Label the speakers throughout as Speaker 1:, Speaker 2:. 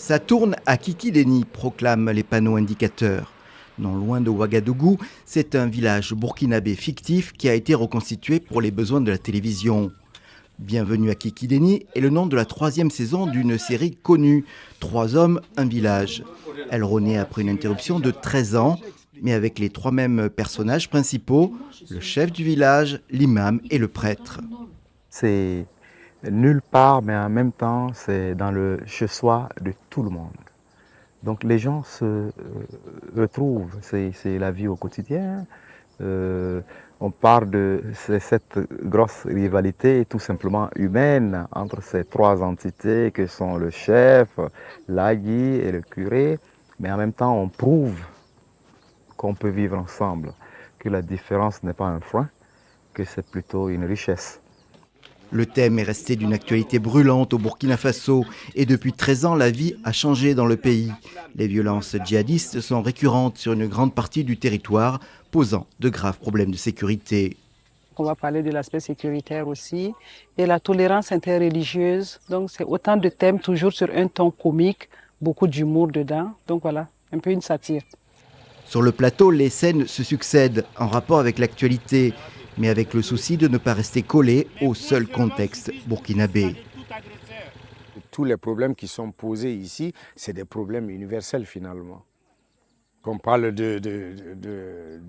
Speaker 1: Ça tourne à Kikideni, proclament les panneaux indicateurs. Non loin de Ouagadougou, c'est un village burkinabé fictif qui a été reconstitué pour les besoins de la télévision. Bienvenue à Kikideni est le nom de la 3e saison d'une série connue, 3 hommes, un village. Elle renaît après une interruption de 13 ans, mais avec les 3 mêmes personnages principaux, le chef du village, l'imam et le prêtre.
Speaker 2: C'est nulle part, mais en même temps, c'est dans le chez-soi de tout le monde. Donc les gens se retrouvent, c'est la vie au quotidien. On parle de cette grosse rivalité tout simplement humaine entre ces 3 entités que sont le chef, l'agui et le curé. Mais en même temps, on prouve qu'on peut vivre ensemble, que la différence n'est pas un frein, que c'est plutôt une richesse.
Speaker 1: Le thème est resté d'une actualité brûlante au Burkina Faso et depuis 13 ans, la vie a changé dans le pays. Les violences djihadistes sont récurrentes sur une grande partie du territoire, posant de graves problèmes de sécurité.
Speaker 3: On va parler de l'aspect sécuritaire aussi et la tolérance interreligieuse. Donc c'est autant de thèmes toujours sur un ton comique, beaucoup d'humour dedans. Donc voilà, un peu une satire.
Speaker 1: Sur le plateau, les scènes se succèdent en rapport avec l'actualité, mais avec le souci de ne pas rester collé au seul contexte burkinabé.
Speaker 4: Tous les problèmes qui sont posés ici, c'est des problèmes universels finalement. Qu'on parle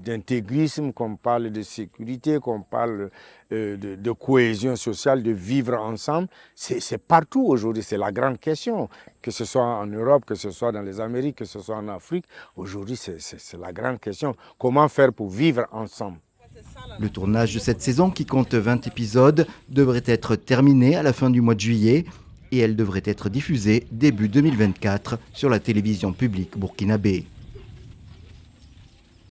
Speaker 4: d'intégrisme, qu'on parle de sécurité, qu'on parle de cohésion sociale, de vivre ensemble, c'est partout aujourd'hui, c'est la grande question. Que ce soit en Europe, que ce soit dans les Amériques, que ce soit en Afrique, aujourd'hui c'est la grande question. Comment faire pour vivre ensemble ?
Speaker 1: Le tournage de cette saison, qui compte 20 épisodes, devrait être terminé à la fin du mois de juillet et elle devrait être diffusée début 2024 sur la télévision publique burkinabé.